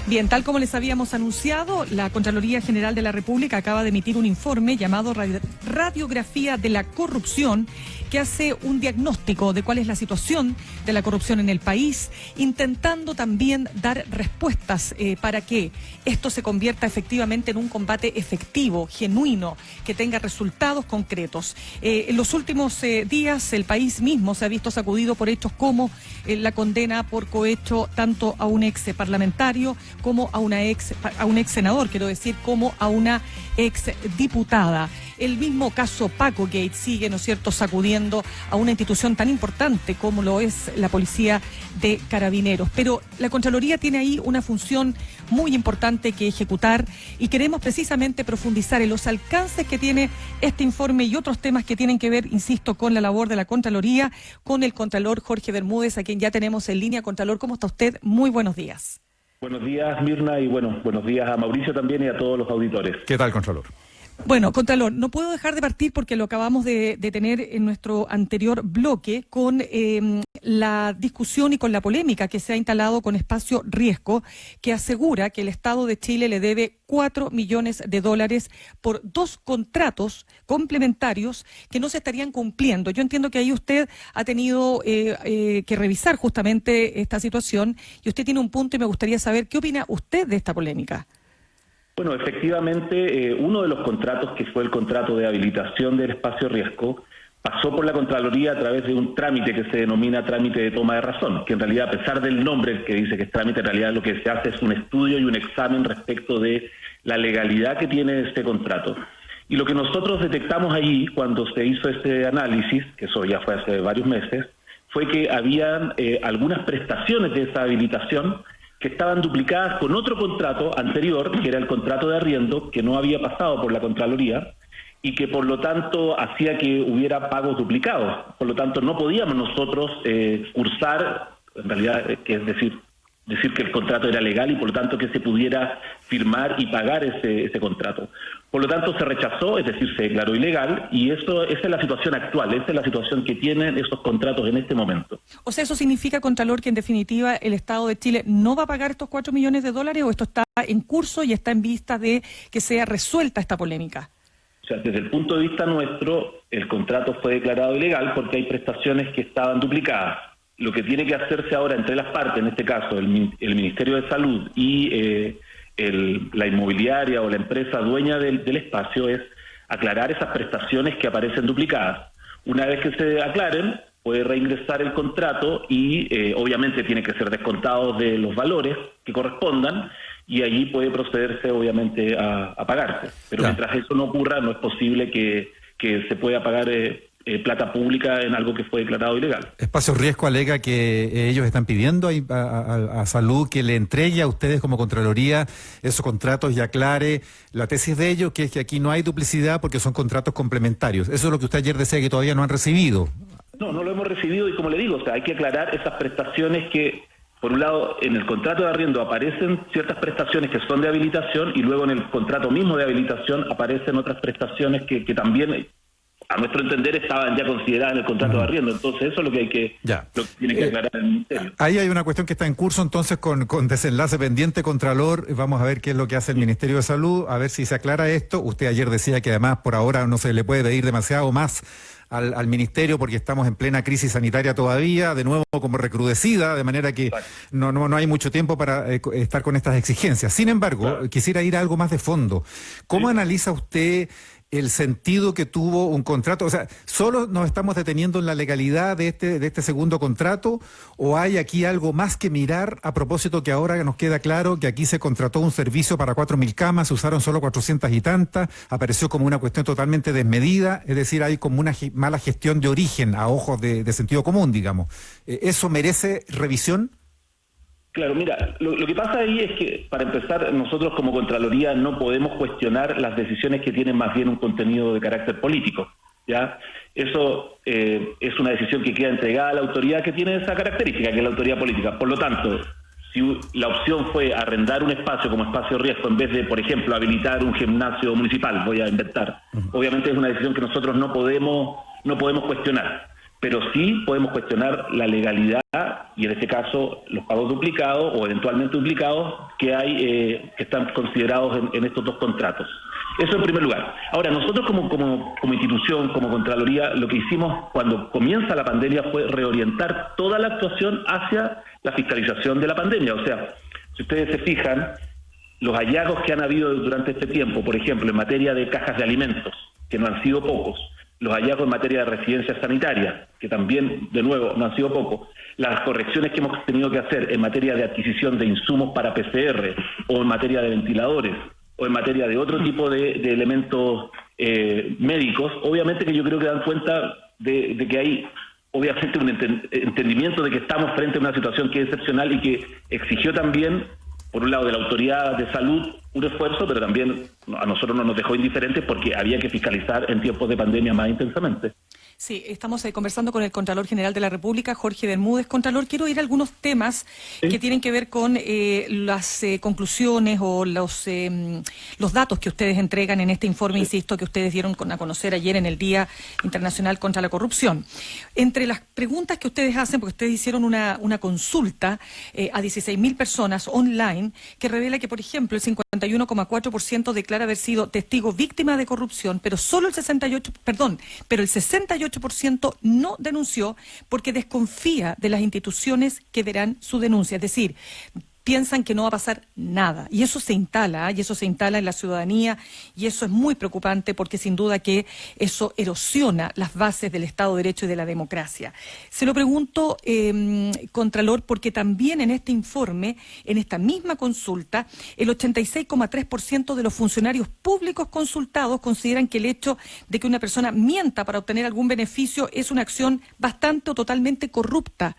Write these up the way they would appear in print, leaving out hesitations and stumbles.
Bien, tal como les habíamos anunciado, la Contraloría General de la República acaba de emitir un informe llamado Radiografía de la Corrupción, que hace un diagnóstico de cuál es la situación de la corrupción en el país, intentando también dar respuestas para que esto se convierta efectivamente en un combate efectivo, genuino, que tenga resultados concretos. En los últimos días el país mismo se ha visto sacudido por hechos como la condena por cohecho tanto a un ex parlamentario como a un ex senador, quiero decir, como a una ex diputada. El mismo caso Paco Gate sigue, ¿no es cierto?, sacudiendo a una institución tan importante como lo es la Policía de Carabineros. Pero la Contraloría tiene ahí una función muy importante que ejecutar y queremos precisamente profundizar en los alcances que tiene este informe y otros temas que tienen que ver, insisto, con la labor de la Contraloría, con el Contralor Jorge Bermúdez, a quien ya tenemos en línea. Contralor, ¿cómo está usted? Muy buenos días. Buenos días, Mirna, y buenos días a Mauricio también y a todos los auditores. ¿Qué tal, Contralor? Bueno, Contralor, no puedo dejar de partir porque lo acabamos de tener en nuestro anterior bloque con la discusión y con la polémica que se ha instalado con Espacio Riesgo, que asegura que el Estado de Chile le debe $4 millones por 2 contratos complementarios que no se estarían cumpliendo. Yo entiendo que ahí usted ha tenido que revisar justamente esta situación y usted tiene un punto y me gustaría saber qué opina usted de esta polémica. Bueno, efectivamente, uno de los contratos, que fue el contrato de habilitación del Espacio Riesgo, pasó por la Contraloría a través de un trámite que se denomina trámite de toma de razón, que en realidad, a pesar del nombre que dice que es trámite, en realidad lo que se hace es un estudio y un examen respecto de la legalidad que tiene este contrato. Y lo que nosotros detectamos allí, cuando se hizo este análisis, que eso ya fue hace varios meses, fue que habían algunas prestaciones de esa habilitación que estaban duplicadas con otro contrato anterior, que era el contrato de arriendo, que no había pasado por la Contraloría, y que por lo tanto hacía que hubiera pagos duplicados. Por lo tanto, no podíamos nosotros cursar, en realidad, que es decir que el contrato era legal y por lo tanto que se pudiera firmar y pagar ese contrato. Por lo tanto, se rechazó, es decir, se declaró ilegal, y esa es la situación actual, esa es la situación que tienen esos contratos en este momento. O sea, ¿eso significa, Contralor, que en definitiva el Estado de Chile no va a pagar estos $4 millones o esto está en curso y está en vista de que sea resuelta esta polémica? O sea, desde el punto de vista nuestro, el contrato fue declarado ilegal porque hay prestaciones que estaban duplicadas. Lo que tiene que hacerse ahora entre las partes, en este caso el Ministerio de Salud y la inmobiliaria o la empresa dueña del espacio, es aclarar esas prestaciones que aparecen duplicadas. Una vez que se aclaren, puede reingresar el contrato y obviamente tiene que ser descontado de los valores que correspondan y allí puede procederse obviamente a pagarse. Pero claro, mientras eso no ocurra, no es posible que se pueda pagar plata pública en algo que fue declarado ilegal. Espacio Riesgo alega que ellos están pidiendo a Salud que le entregue a ustedes como Contraloría esos contratos y aclare la tesis de ellos, que es que aquí no hay duplicidad porque son contratos complementarios. Eso es lo que usted ayer decía que todavía no han recibido. No lo hemos recibido y como le digo, o sea, hay que aclarar esas prestaciones que, por un lado, en el contrato de arriendo aparecen ciertas prestaciones que son de habilitación y luego en el contrato mismo de habilitación aparecen otras prestaciones que también, a nuestro entender, estaban ya consideradas en el contrato de arriendo. Entonces eso es lo que tiene que aclarar el Ministerio. Ahí hay una cuestión que está en curso, entonces, con desenlace pendiente, Contralor. Vamos a ver qué es lo que hace el Ministerio de Salud, a ver si se aclara esto. Usted ayer decía que además por ahora no se le puede pedir demasiado más al Ministerio porque estamos en plena crisis sanitaria todavía, de nuevo como recrudecida, de manera que no hay mucho tiempo para estar con estas exigencias. Sin embargo, quisiera ir a algo más de fondo. ¿Cómo analiza usted el sentido que tuvo un contrato? O sea, ¿solo nos estamos deteniendo en la legalidad de este segundo contrato o hay aquí algo más que mirar a propósito que ahora nos queda claro que aquí se contrató un servicio para 4.000 camas, se usaron solo 400 y tantas, apareció como una cuestión totalmente desmedida, es decir, hay como una mala gestión de origen a ojos de sentido común, digamos. ¿Eso merece revisión? Claro, mira, lo que pasa ahí es que, para empezar, nosotros como Contraloría no podemos cuestionar las decisiones que tienen más bien un contenido de carácter político, ¿ya? Eso es una decisión que queda entregada a la autoridad que tiene esa característica, que es la autoridad política. Por lo tanto, si la opción fue arrendar un espacio como Espacio Riesgo en vez de, por ejemplo, habilitar un gimnasio municipal, voy a inventar, obviamente es una decisión que nosotros no podemos cuestionar. pero sí podemos cuestionar la legalidad y en este caso los pagos duplicados o eventualmente duplicados que hay que están considerados en estos dos contratos. Eso en primer lugar. Ahora, nosotros como institución, como Contraloría, lo que hicimos cuando comienza la pandemia fue reorientar toda la actuación hacia la fiscalización de la pandemia. O sea, si ustedes se fijan, los hallazgos que han habido durante este tiempo, por ejemplo, en materia de cajas de alimentos, que no han sido pocos, los hallazgos en materia de residencias sanitarias, que también, de nuevo, no han sido pocos, las correcciones que hemos tenido que hacer en materia de adquisición de insumos para PCR, o en materia de ventiladores, o en materia de otro tipo de elementos médicos, obviamente que yo creo que dan cuenta de que hay obviamente un entendimiento de que estamos frente a una situación que es excepcional y que exigió también, por un lado, de la autoridad de salud un esfuerzo, pero también a nosotros no nos dejó indiferentes porque había que fiscalizar en tiempos de pandemia más intensamente. Sí, estamos conversando con el Contralor General de la República, Jorge Bermúdez. Contralor, quiero ir a algunos temas que tienen que ver con las conclusiones o los datos que ustedes entregan en este informe, insisto, que ustedes dieron a conocer ayer en el Día Internacional contra la Corrupción. Entre las preguntas que ustedes hacen, porque ustedes hicieron una consulta a 16.000 personas online, que revela que, por ejemplo, el 51,4% declara haber sido testigo víctima de corrupción, pero solo el 68% no denunció porque desconfía de las instituciones que verán su denuncia. Es decir, piensan que no va a pasar nada. Y eso se instala, y eso se instala en la ciudadanía, y eso es muy preocupante porque sin duda que eso erosiona las bases del Estado de Derecho y de la democracia. Se lo pregunto, Contralor, porque también en este informe, en esta misma consulta, el 86,3% de los funcionarios públicos consultados consideran que el hecho de que una persona mienta para obtener algún beneficio es una acción bastante o totalmente corrupta.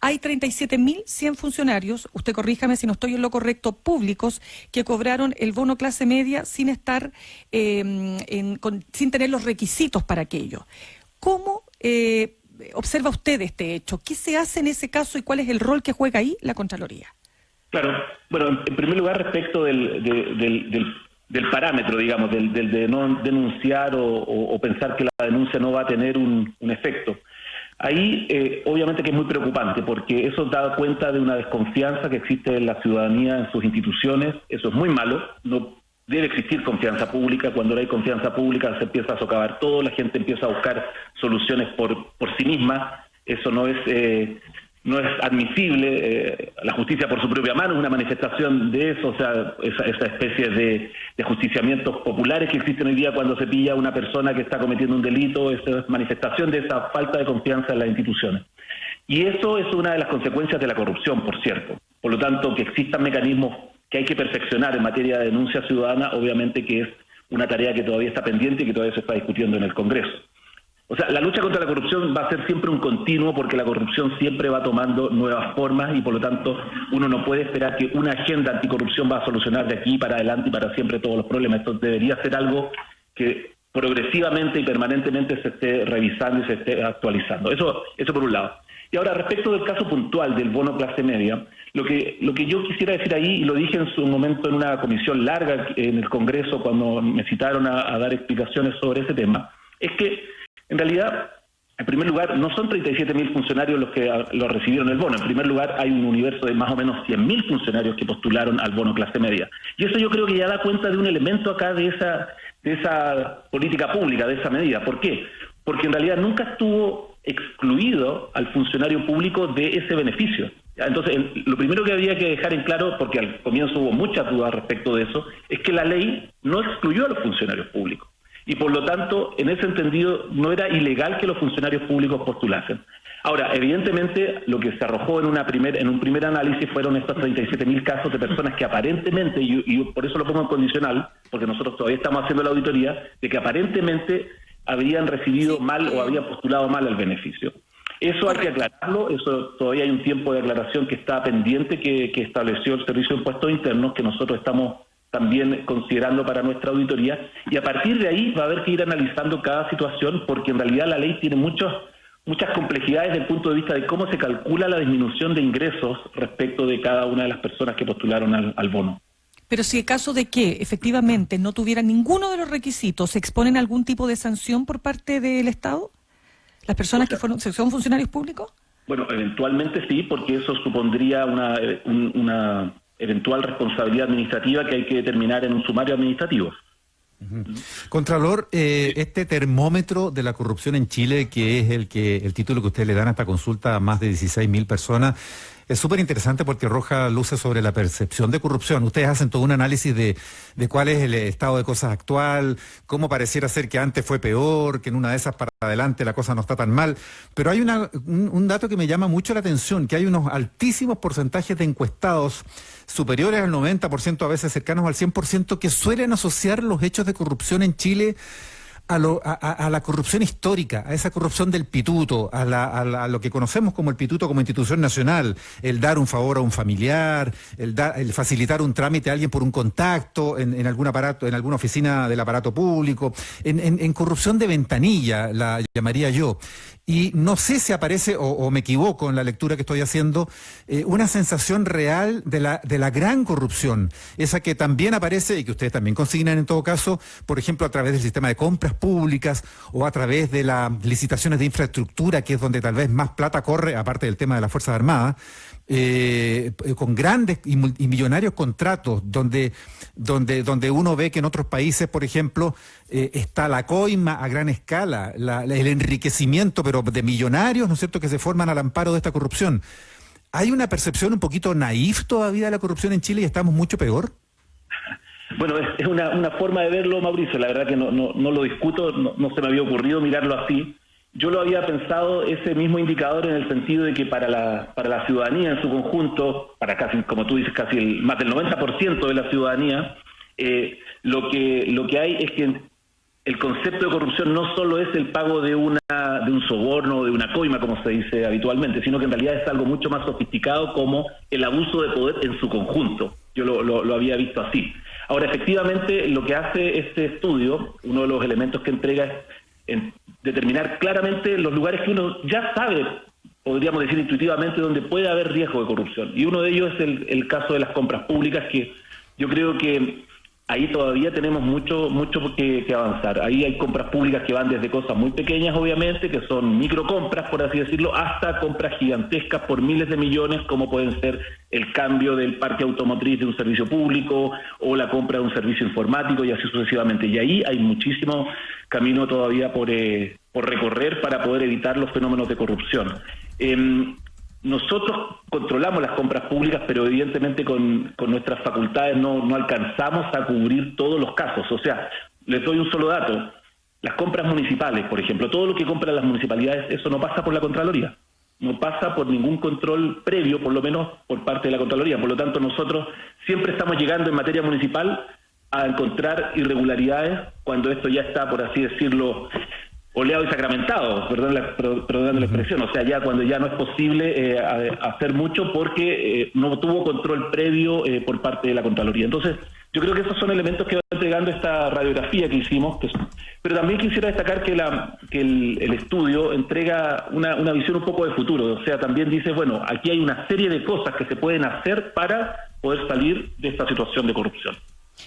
Hay 37.100 funcionarios, usted corríjame si no estoy en lo correcto, públicos, que cobraron el bono clase media sin estar, sin tener los requisitos para aquello. ¿Cómo observa usted este hecho? ¿Qué se hace en ese caso y cuál es el rol que juega ahí la Contraloría? Claro, bueno, en primer lugar respecto del parámetro, digamos, del de no denunciar o pensar que la denuncia no va a tener un efecto. Ahí obviamente que es muy preocupante porque eso da cuenta de una desconfianza que existe en la ciudadanía, en sus instituciones. Eso es muy malo, no debe existir confianza pública. Cuando no hay confianza pública se empieza a socavar todo, la gente empieza a buscar soluciones por sí misma. Eso no es admisible. La justicia por su propia mano es una manifestación de eso, o sea, esa especie de justiciamientos populares que existen hoy día cuando se pilla a una persona que está cometiendo un delito, esa es manifestación de esa falta de confianza en las instituciones. Y eso es una de las consecuencias de la corrupción, por cierto. Por lo tanto, que existan mecanismos que hay que perfeccionar en materia de denuncia ciudadana, obviamente que es una tarea que todavía está pendiente y que todavía se está discutiendo en el Congreso. O sea, la lucha contra la corrupción va a ser siempre un continuo porque la corrupción siempre va tomando nuevas formas y por lo tanto uno no puede esperar que una agenda anticorrupción va a solucionar de aquí para adelante y para siempre todos los problemas. Esto debería ser algo que progresivamente y permanentemente se esté revisando y se esté actualizando. Eso por un lado. Y ahora, respecto del caso puntual del bono clase media, lo que yo quisiera decir ahí, y lo dije en su momento en una comisión larga en el Congreso cuando me citaron a dar explicaciones sobre ese tema, es que en realidad, en primer lugar, no son 37.000 funcionarios los que lo recibieron el bono. En primer lugar, hay un universo de más o menos 100.000 funcionarios que postularon al bono clase media. Y eso yo creo que ya da cuenta de un elemento acá de esa política pública, de esa medida. ¿Por qué? Porque en realidad nunca estuvo excluido al funcionario público de ese beneficio. Entonces, lo primero que había que dejar en claro, porque al comienzo hubo muchas dudas respecto de eso, es que la ley no excluyó a los funcionarios públicos. Y por lo tanto, en ese entendido, no era ilegal que los funcionarios públicos postulasen. Ahora, evidentemente, lo que se arrojó en un primer análisis fueron estos 37.000 casos de personas que aparentemente, y por eso lo pongo en condicional, porque nosotros todavía estamos haciendo la auditoría, de que aparentemente habrían recibido mal o habían postulado mal el beneficio. Eso hay que aclararlo, eso todavía hay un tiempo de aclaración que está pendiente, que estableció el Servicio de Impuestos Internos, que nosotros estamos también considerando para nuestra auditoría, y a partir de ahí va a haber que ir analizando cada situación, porque en realidad la ley tiene muchas complejidades desde el punto de vista de cómo se calcula la disminución de ingresos respecto de cada una de las personas que postularon al bono. Pero si en caso de que efectivamente no tuvieran ninguno de los requisitos, ¿se exponen a algún tipo de sanción por parte del Estado? ¿Las personas que son funcionarios públicos? Bueno, eventualmente sí, porque eso supondría una eventual responsabilidad administrativa que hay que determinar en un sumario administrativo. Contralor, este termómetro de la corrupción en Chile, que es el título que ustedes le dan a esta consulta a más de 16.000 personas, es súper interesante porque arroja luces sobre la percepción de corrupción. Ustedes hacen todo un análisis de cuál es el estado de cosas actual, cómo pareciera ser que antes fue peor, que en una de esas para adelante la cosa no está tan mal. Pero hay un dato que me llama mucho la atención, que hay unos altísimos porcentajes de encuestados, superiores al 90%, a veces cercanos al 100%, que suelen asociar los hechos de corrupción en Chile a la corrupción histórica, a esa corrupción del pituto, a lo que conocemos como el pituto como institución nacional, el dar un favor a un familiar, el facilitar un trámite a alguien por un contacto en algún aparato, en alguna oficina del aparato público, en corrupción de ventanilla, la llamaría yo. Y no sé si aparece, o me equivoco en la lectura que estoy haciendo, una sensación real de la gran corrupción, esa que también aparece y que ustedes también consignan en todo caso, por ejemplo, a través del sistema de compras públicas o a través de las licitaciones de infraestructura, que es donde tal vez más plata corre, aparte del tema de las Fuerzas Armadas, con grandes y millonarios contratos, donde uno ve que en otros países, por ejemplo, está la coima a gran escala, el enriquecimiento, pero de millonarios, ¿no es cierto?, que se forman al amparo de esta corrupción. ¿Hay una percepción un poquito naif todavía de la corrupción en Chile y estamos mucho peor? Bueno, es una forma de verlo, Mauricio. La verdad que no lo discuto, no se me había ocurrido mirarlo así. Yo lo había pensado ese mismo indicador en el sentido de que para la ciudadanía en su conjunto, para casi, como tú dices, casi más del 90% de la ciudadanía, lo que hay es que el concepto de corrupción no solo es el pago de un soborno o de una coima, como se dice habitualmente, sino que en realidad es algo mucho más sofisticado como el abuso de poder en su conjunto. Yo lo había visto así. Ahora, efectivamente, lo que hace este estudio, uno de los elementos que entrega es determinar claramente los lugares que uno ya sabe, podríamos decir intuitivamente, donde puede haber riesgo de corrupción. Y uno de ellos es el caso de las compras públicas, que yo creo que ahí todavía tenemos mucho que avanzar. Ahí hay compras públicas que van desde cosas muy pequeñas, obviamente, que son microcompras, por así decirlo, hasta compras gigantescas por miles de millones, como pueden ser el cambio del parque automotriz de un servicio público o la compra de un servicio informático y así sucesivamente. Y ahí hay muchísimo camino todavía por recorrer para poder evitar los fenómenos de corrupción. Nosotros controlamos las compras públicas, pero evidentemente con nuestras facultades no alcanzamos a cubrir todos los casos. O sea, les doy un solo dato. Las compras municipales, por ejemplo, todo lo que compran las municipalidades, eso no pasa por la Contraloría. No pasa por ningún control previo, por lo menos por parte de la Contraloría. Por lo tanto, nosotros siempre estamos llegando en materia municipal a encontrar irregularidades cuando esto ya está, por así decirlo, oleado y sacramentado, perdón la expresión, o sea, ya cuando ya no es posible hacer mucho porque no tuvo control previo por parte de la Contraloría. Entonces, yo creo que esos son elementos que va entregando esta radiografía que hicimos, pero también quisiera destacar que el estudio entrega una visión un poco de futuro, o sea, también dice, bueno, aquí hay una serie de cosas que se pueden hacer para poder salir de esta situación de corrupción.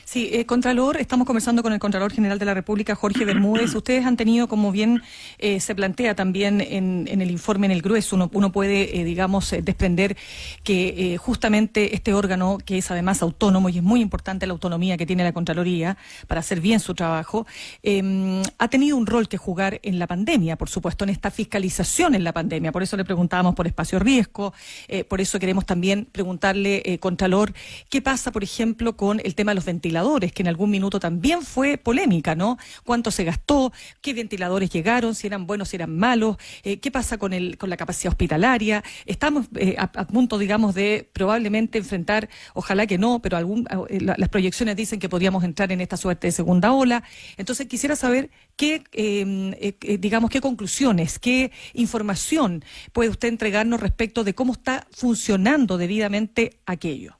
Sí, Contralor, estamos conversando con el Contralor General de la República, Jorge Bermúdez. Ustedes han tenido, como bien se plantea también en el informe, en el grueso, uno puede, desprender que justamente este órgano, que es además autónomo, y es muy importante la autonomía que tiene la Contraloría para hacer bien su trabajo, ha tenido un rol que jugar en la pandemia, por supuesto, en esta fiscalización en la pandemia. Por eso le preguntábamos por espacio riesgo, por eso queremos también preguntarle, Contralor, ¿qué pasa, por ejemplo, con el tema de los ventiladores, que en algún minuto también fue polémica, ¿no? ¿Cuánto se gastó? ¿Qué ventiladores llegaron? ¿Si eran buenos, si eran malos? ¿Qué pasa con la capacidad hospitalaria? Estamos a punto, digamos, de probablemente enfrentar, ojalá que no, pero las proyecciones dicen que podríamos entrar en esta suerte de segunda ola. Entonces quisiera saber qué conclusiones, qué información puede usted entregarnos respecto de cómo está funcionando debidamente aquello.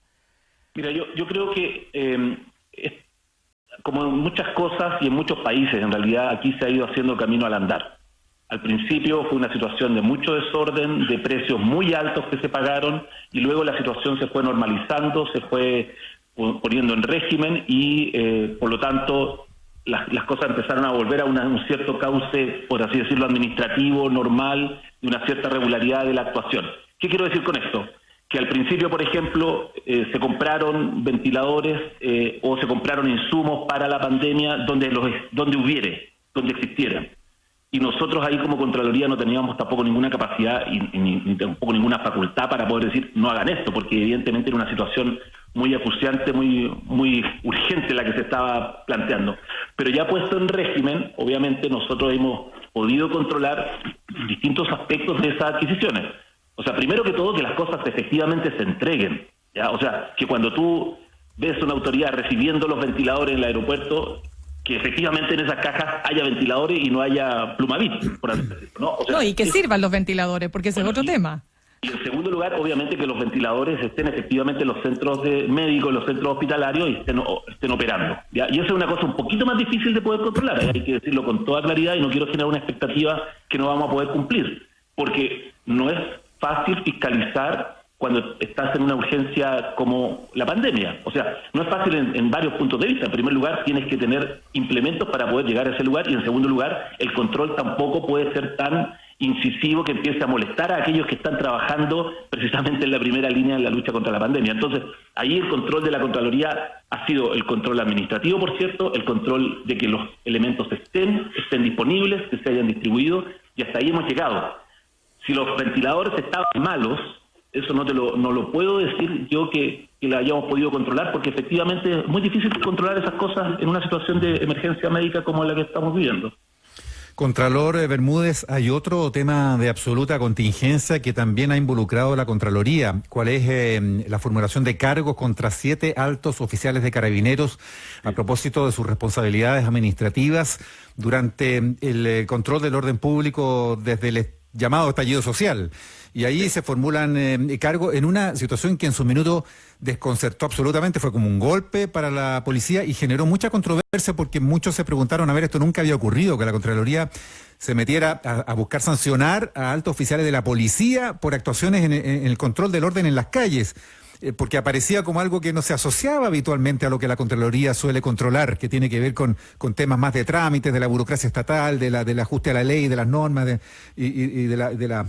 Mira, yo creo que como en muchas cosas y en muchos países, en realidad aquí se ha ido haciendo camino al andar. Al principio fue una situación de mucho desorden, de precios muy altos que se pagaron, y luego la situación se fue normalizando, se fue poniendo en régimen y por lo tanto las cosas empezaron a volver a un cierto cauce, por así decirlo, administrativo, normal, de una cierta regularidad de la actuación. ¿Qué quiero decir con esto? Que al principio, por ejemplo, se compraron ventiladores o se compraron insumos para la pandemia donde existieran. Y nosotros ahí como Contraloría no teníamos tampoco ninguna capacidad ni tampoco ninguna facultad para poder decir no hagan esto, porque evidentemente era una situación muy acuciante, muy urgente la que se estaba planteando. Pero ya puesto en régimen, obviamente nosotros hemos podido controlar distintos aspectos de esas adquisiciones. O sea, primero que todo, que las cosas efectivamente se entreguen, ¿ya? O sea, que cuando tú ves una autoridad recibiendo los ventiladores en el aeropuerto, que efectivamente en esas cajas haya ventiladores y no haya Plumavit, por así decirlo, ¿no? O sea, y que sirvan los ventiladores, porque ese es otro tema. Y en segundo lugar, obviamente que los ventiladores estén efectivamente en los centros médicos, en los centros hospitalarios y estén operando, ¿ya? Y eso es una cosa un poquito más difícil de poder controlar, hay que decirlo con toda claridad y no quiero generar una expectativa que no vamos a poder cumplir, porque no es fácil fiscalizar cuando estás en una urgencia como la pandemia. O sea, no es fácil en varios puntos de vista. En primer lugar, tienes que tener implementos para poder llegar a ese lugar y en segundo lugar, el control tampoco puede ser tan incisivo que empiece a molestar a aquellos que están trabajando precisamente en la primera línea en la lucha contra la pandemia. Entonces, ahí el control de la Contraloría ha sido el control administrativo, por cierto, el control de que los elementos estén disponibles, que se hayan distribuido, y hasta ahí hemos llegado. Si los ventiladores estaban malos, eso no lo puedo decir yo que la hayamos podido controlar, porque efectivamente es muy difícil controlar esas cosas en una situación de emergencia médica como la que estamos viviendo. Contralor Bermúdez, hay otro tema de absoluta contingencia que también ha involucrado a la Contraloría. ¿Cuál es la formulación de cargos contra 7 altos oficiales de Carabineros a propósito de sus responsabilidades administrativas durante el control del orden público desde el llamado estallido social? Y ahí se formulan cargos en una situación que en su minuto desconcertó absolutamente, fue como un golpe para la policía y generó mucha controversia porque muchos se preguntaron, a ver, esto nunca había ocurrido, que la Contraloría se metiera a buscar sancionar a altos oficiales de la policía por actuaciones en el control del orden en las calles, porque aparecía como algo que no se asociaba habitualmente a lo que la Contraloría suele controlar, que tiene que ver con temas más de trámites, de la burocracia estatal, del ajuste a la ley, de las normas y de la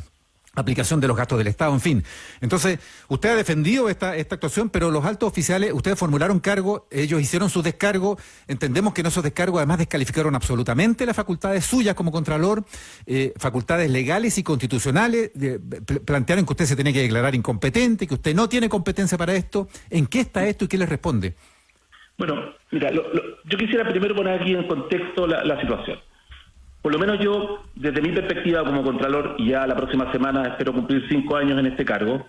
aplicación de los gastos del Estado, en fin. Entonces, usted ha defendido esta actuación, pero los altos oficiales, ustedes formularon cargo, ellos hicieron su descargo, entendemos que en esos descargos además descalificaron absolutamente las facultades suyas como Contralor, facultades legales y constitucionales, plantearon que usted se tenía que declarar incompetente, que usted no tiene competencia para esto. ¿En qué está esto y qué les responde? Bueno, mira, yo quisiera primero poner aquí en contexto la situación. Por lo menos yo, desde mi perspectiva como Contralor, y ya la próxima semana espero cumplir 5 años en este cargo,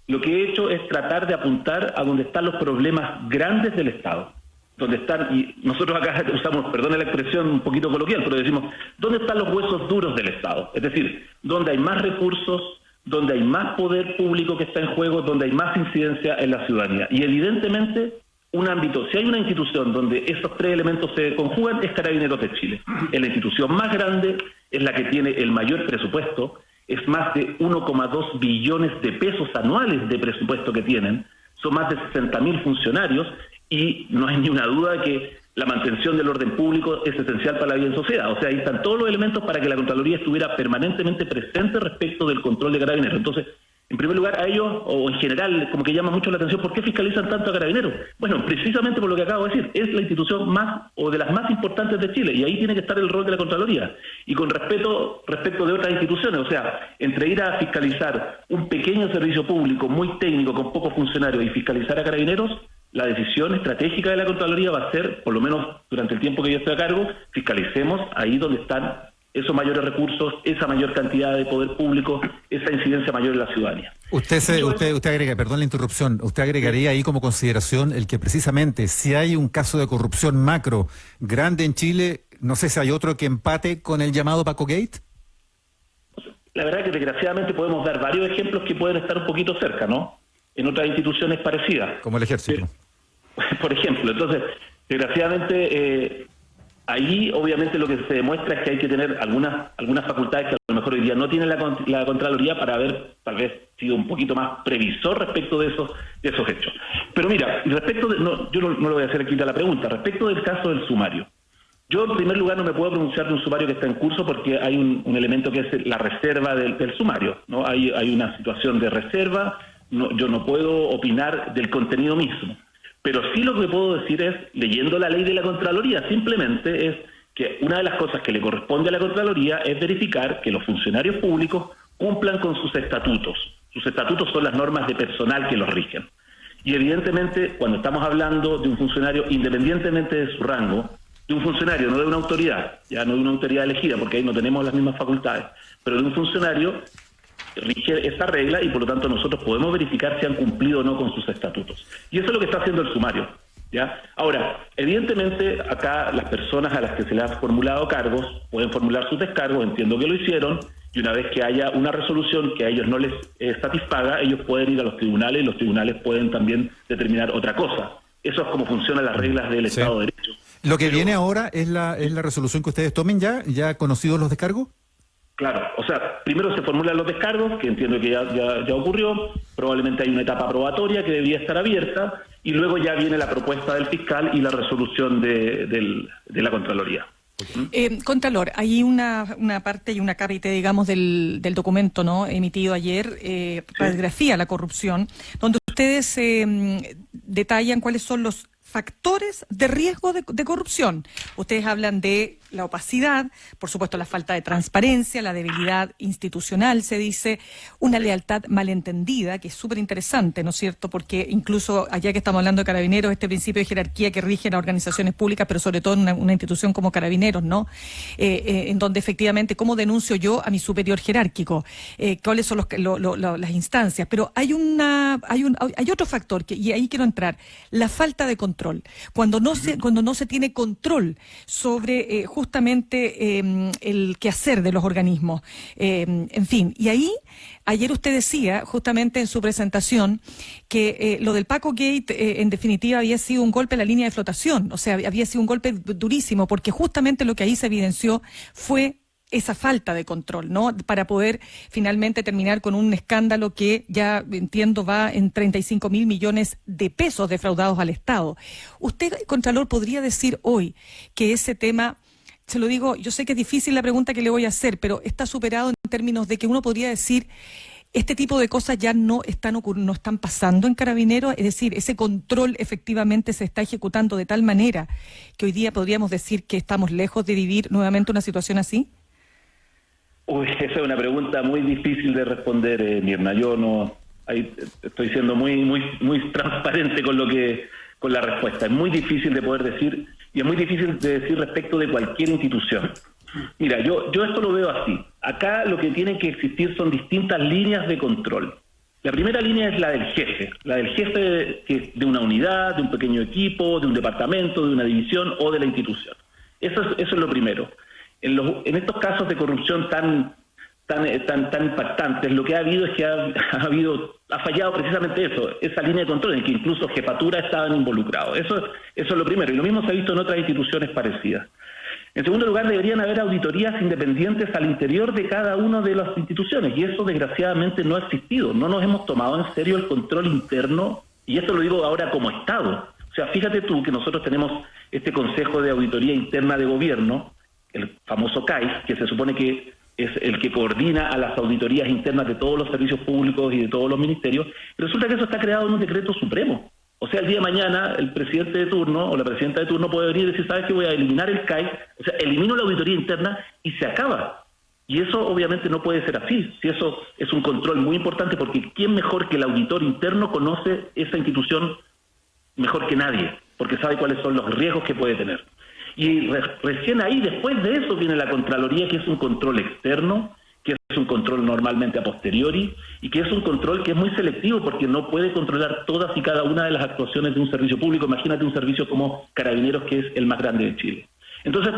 lo que he hecho es tratar de apuntar a donde están los problemas grandes del Estado. Donde están, y nosotros acá usamos, perdone la expresión un poquito coloquial, pero decimos, ¿dónde están los huesos duros del Estado? Es decir, donde hay más recursos, donde hay más poder público que está en juego, donde hay más incidencia en la ciudadanía. Y evidentemente, un ámbito, si hay una institución donde esos 3 elementos se conjugan, es Carabineros de Chile. Es la institución más grande, es la que tiene el mayor presupuesto, es más de 1,2 billones de pesos anuales de presupuesto que tienen, son más de 60.000 funcionarios y no hay ni una duda de que la mantención del orden público es esencial para la vida en sociedad. O sea, ahí están todos los elementos para que la Contraloría estuviera permanentemente presente respecto del control de Carabineros. Entonces, en primer lugar, a ellos, o en general, como que llama mucho la atención, ¿por qué fiscalizan tanto a Carabineros? Bueno, precisamente por lo que acabo de decir, es la institución más, o de las más importantes de Chile, y ahí tiene que estar el rol de la Contraloría. Y con respecto de otras instituciones, o sea, entre ir a fiscalizar un pequeño servicio público muy técnico, con pocos funcionarios, y fiscalizar a Carabineros, la decisión estratégica de la Contraloría va a ser, por lo menos durante el tiempo que yo estoy a cargo, fiscalicemos ahí donde están esos mayores recursos, esa mayor cantidad de poder público, esa incidencia mayor en la ciudadanía. Usted agrega, perdón la interrupción, usted agregaría ahí como consideración el que precisamente si hay un caso de corrupción macro grande en Chile, no sé si hay otro que empate con el llamado Paco Gate. La verdad que desgraciadamente podemos dar varios ejemplos que pueden estar un poquito cerca, ¿no? En otras instituciones parecidas. Como el Ejército. Por ejemplo, entonces, desgraciadamente, ahí obviamente lo que se demuestra es que hay que tener algunas facultades que a lo mejor hoy día no tiene la Contraloría para haber tal vez sido un poquito más previsor respecto de esos hechos. Pero mira, respecto yo no le voy a hacer aquí la pregunta, respecto del caso del sumario. Yo, en primer lugar, no me puedo pronunciar de un sumario que está en curso porque hay un elemento que es la reserva del sumario, ¿no? Hay una situación de reserva, yo no puedo opinar del contenido mismo. Pero sí lo que puedo decir es, leyendo la ley de la Contraloría, simplemente es que una de las cosas que le corresponde a la Contraloría es verificar que los funcionarios públicos cumplan con sus estatutos. Sus estatutos son las normas de personal que los rigen. Y evidentemente, cuando estamos hablando de un funcionario, independientemente de su rango, de un funcionario, no de una autoridad, ya no de una autoridad elegida, porque ahí no tenemos las mismas facultades, pero de un funcionario, rige esa regla y por lo tanto nosotros podemos verificar si han cumplido o no con sus estatutos. Y eso es lo que está haciendo el sumario, ¿ya? Ahora, evidentemente, acá las personas a las que se les ha formulado cargos pueden formular sus descargos, entiendo que lo hicieron, y una vez que haya una resolución que a ellos no les satisfaga, ellos pueden ir a los tribunales y los tribunales pueden también determinar otra cosa. Eso es como funcionan las reglas del Estado de Derecho. Lo que viene ahora es la resolución que ustedes tomen ya conocidos los descargos. Claro, o sea, primero se formulan los descargos, que entiendo que ya ocurrió, probablemente hay una etapa probatoria que debía estar abierta, y luego ya viene la propuesta del fiscal y la resolución de la Contraloría. Contralor, hay una parte y una capite, digamos, del documento, ¿no?, emitido ayer, Radiografía la corrupción, donde ustedes detallan cuáles son los factores de riesgo de corrupción. Ustedes hablan de la opacidad, por supuesto la falta de transparencia, la debilidad institucional, se dice, una lealtad malentendida, que es súper interesante, ¿no es cierto? Porque incluso allá que estamos hablando de Carabineros, este principio de jerarquía que rige las organizaciones públicas, pero sobre todo en una institución como Carabineros, ¿no? En donde efectivamente, ¿cómo denuncio yo a mi superior jerárquico? ¿Cuáles son las instancias? Pero hay otro factor, y ahí quiero entrar, la falta de control. Cuando no se tiene control sobre justamente el quehacer de los organismos. En fin, y ahí, ayer usted decía, justamente en su presentación, que lo del Paco Gate, en definitiva, había sido un golpe a la línea de flotación, o sea, había sido un golpe durísimo, porque justamente lo que ahí se evidenció fue esa falta de control, ¿no?, para poder finalmente terminar con un escándalo que ya entiendo va en 35.000 millones de pesos defraudados al Estado. Usted, Contralor, podría decir hoy que ese tema, se lo digo, yo sé que es difícil la pregunta que le voy a hacer, pero está superado en términos de que uno podría decir este tipo de cosas ya no están pasando en Carabineros, es decir, ese control efectivamente se está ejecutando de tal manera que hoy día podríamos decir que estamos lejos de vivir nuevamente una situación así. Uy, esa es una pregunta muy difícil de responder, Mirna. Yo estoy siendo muy transparente con la respuesta. Es muy difícil de poder decir, y es muy difícil de decir respecto de cualquier institución. Mira, yo esto lo veo así. Acá lo que tiene que existir son distintas líneas de control. La primera línea es la del jefe de una unidad, de un pequeño equipo, de un departamento, de una división o de la institución. Eso es lo primero. En estos casos de corrupción tan impactantes, lo que ha habido es que ha fallado precisamente esa línea de control en que incluso jefatura estaban involucrados. Eso es lo primero, y lo mismo se ha visto en otras instituciones parecidas. En segundo lugar, deberían haber auditorías independientes al interior de cada una de las instituciones, y eso desgraciadamente no ha existido. No nos hemos tomado en serio el control interno, y esto lo digo ahora como Estado. O sea, fíjate tú que nosotros tenemos este Consejo de Auditoría Interna de Gobierno, el famoso CAIS, que se supone que es el que coordina a las auditorías internas de todos los servicios públicos y de todos los ministerios, y resulta que eso está creado en un decreto supremo. O sea, el día de mañana el presidente de turno o la presidenta de turno puede venir y decir, ¿sabes qué? Voy a eliminar el CAIS, o sea, elimino la auditoría interna y se acaba. Y eso obviamente no puede ser así, si eso es un control muy importante, porque ¿quién mejor que el auditor interno conoce esa institución mejor que nadie? Porque sabe cuáles son los riesgos que puede tener. Y recién ahí, después de eso, viene la Contraloría, que es un control externo, que es un control normalmente a posteriori, y que es un control que es muy selectivo, porque no puede controlar todas y cada una de las actuaciones de un servicio público. Imagínate un servicio como Carabineros, que es el más grande de Chile. Entonces,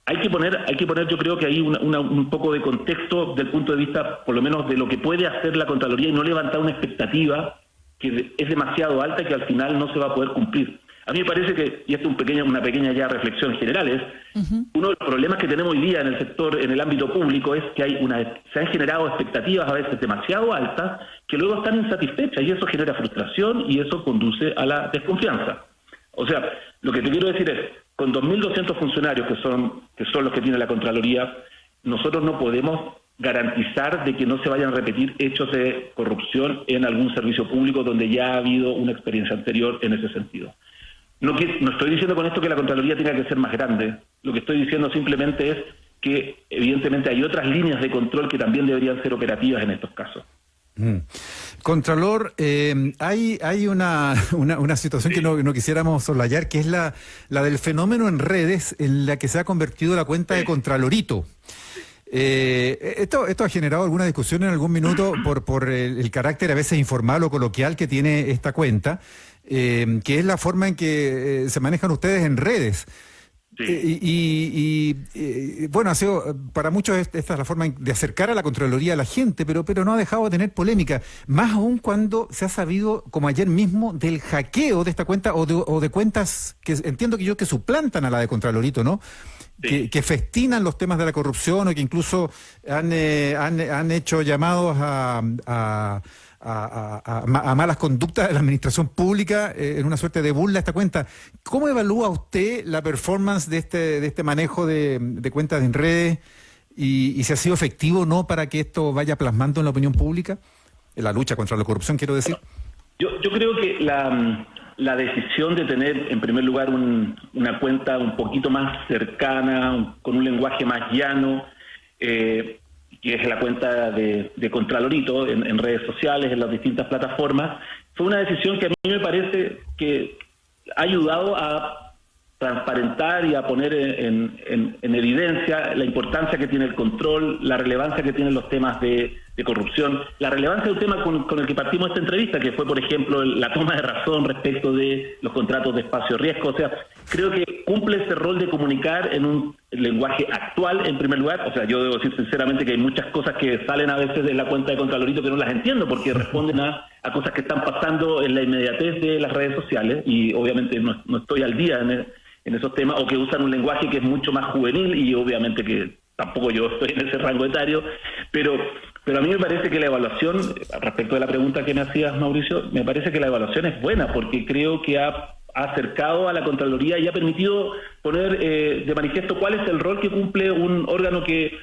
hay que poner yo creo que hay un poco de contexto del punto de vista, por lo menos, de lo que puede hacer la Contraloría, y no levantar una expectativa que es demasiado alta y que al final no se va a poder cumplir. A mí me parece que, y esto es una pequeña ya reflexión general, es uno de los problemas que tenemos hoy día en el sector, en el ámbito público, es que se han generado expectativas a veces demasiado altas que luego están insatisfechas, y eso genera frustración y eso conduce a la desconfianza. O sea, lo que te quiero decir es, con 2.200 funcionarios que son los que tiene la Contraloría, nosotros no podemos garantizar de que no se vayan a repetir hechos de corrupción en algún servicio público donde ya ha habido una experiencia anterior en ese sentido. No estoy diciendo con esto que la Contraloría tenga que ser más grande, lo que estoy diciendo simplemente es que evidentemente hay otras líneas de control que también deberían ser operativas en estos casos. Contralor, hay una situación que no quisiéramos soslayar, que es la del fenómeno en redes en la que se ha convertido la cuenta de Contralorito. Esto ha generado alguna discusión en algún minuto por el carácter a veces informal o coloquial que tiene esta cuenta, que es la forma en que se manejan ustedes en redes. Sí. Bueno, ha sido, para muchos esta es la forma de acercar a la Contraloría a la gente, pero no ha dejado de tener polémica, más aún cuando se ha sabido, como ayer mismo, del hackeo de esta cuenta o de cuentas que entiendo que suplantan a la de Contralorito, ¿no? Sí. Que festinan los temas de la corrupción o que incluso han hecho llamados a malas conductas de la administración pública en una suerte de burla a esta cuenta. ¿Cómo evalúa usted la performance de este manejo de cuentas en redes y si ha sido efectivo o no para que esto vaya plasmando en la opinión pública? En la lucha contra la corrupción, quiero decir. Yo creo que la decisión de tener, en primer lugar, una cuenta un poquito más cercana, con un lenguaje más llano, que es la cuenta de Contralorito en redes sociales, en las distintas plataformas, fue una decisión que a mí me parece que ha ayudado a transparentar y a poner en evidencia la importancia que tiene el control, la relevancia que tienen los temas de corrupción, la relevancia del tema con el que partimos esta entrevista, que fue, por ejemplo, la toma de razón respecto de los contratos de espacio riesgo. O sea, creo que cumple ese rol de comunicar en un lenguaje actual, en primer lugar. O sea, yo debo decir sinceramente que hay muchas cosas que salen a veces de la cuenta de Contralorito que no las entiendo, porque responden a cosas que están pasando en la inmediatez de las redes sociales, y obviamente no estoy al día en esos temas, o que usan un lenguaje que es mucho más juvenil, y obviamente que tampoco yo estoy en ese rango etario, pero a mí me parece que la evaluación, respecto de la pregunta que me hacías, Mauricio, me parece que la evaluación es buena, porque creo que ha acercado a la Contraloría y ha permitido poner de manifiesto cuál es el rol que cumple un órgano que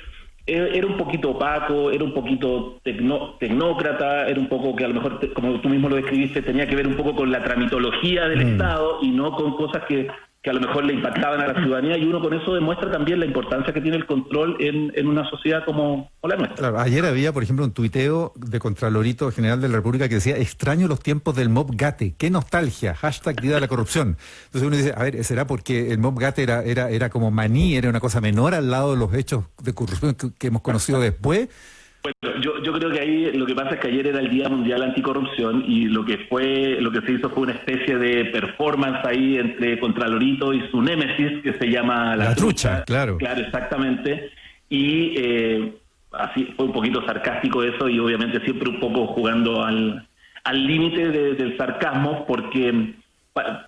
era un poquito opaco, era un poquito tecnócrata, era un poco que a lo mejor, como tú mismo lo describiste, tenía que ver un poco con la tramitología del Estado y no con cosas que a lo mejor le impactaban a la ciudadanía, y uno con eso demuestra también la importancia que tiene el control en una sociedad como la nuestra. Claro, ayer había, por ejemplo, un tuiteo de Contralorito General de la República que decía: extraño los tiempos del Mobgate, qué nostalgia, #Vida de la corrupción. Entonces uno dice, a ver, ¿será porque el Mobgate era como maní, era una cosa menor al lado de los hechos de corrupción que hemos conocido después? Bueno, yo creo que ahí lo que pasa es que ayer era el Día Mundial Anticorrupción, y lo que se hizo fue una especie de performance ahí entre Contralorito y su némesis, que se llama La Trucha. Claro, exactamente. Y así fue un poquito sarcástico eso, y obviamente siempre un poco jugando al límite del sarcasmo, porque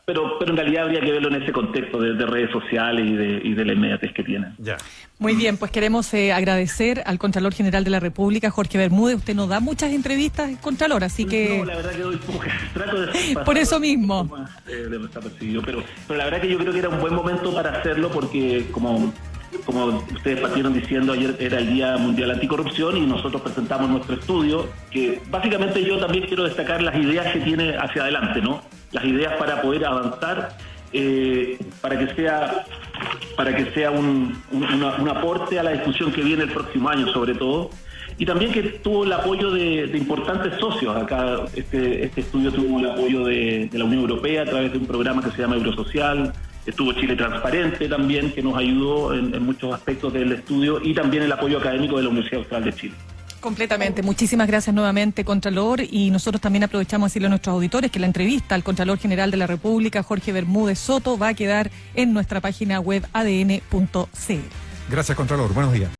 pero en realidad habría que verlo en ese contexto de redes sociales y de la inmediatez que tienen. Ya. Muy bien, pues queremos agradecer al Contralor General de la República, Jorge Bermúdez. Usted nos da muchas entrevistas, Contralor, así que... No, la verdad que doy pocas. Trato de por eso mismo. Pero la verdad que yo creo que era un buen momento para hacerlo, porque como ustedes partieron diciendo, ayer era el Día Mundial Anticorrupción y nosotros presentamos nuestro estudio, que básicamente yo también quiero destacar las ideas que tiene hacia adelante, ¿no? Las ideas para poder avanzar, para que sea un aporte a la discusión que viene el próximo año, sobre todo, y también que tuvo el apoyo de importantes socios. Acá este estudio tuvo el apoyo de la Unión Europea a través de un programa que se llama Eurosocial. Estuvo Chile Transparente también, que nos ayudó en muchos aspectos del estudio, y también el apoyo académico de la Universidad Austral de Chile. Completamente. Muchísimas gracias nuevamente, Contralor, y nosotros también aprovechamos a decirle a nuestros auditores que la entrevista al Contralor General de la República, Jorge Bermúdez Soto, va a quedar en nuestra página web adn.cl. Gracias, Contralor. Buenos días.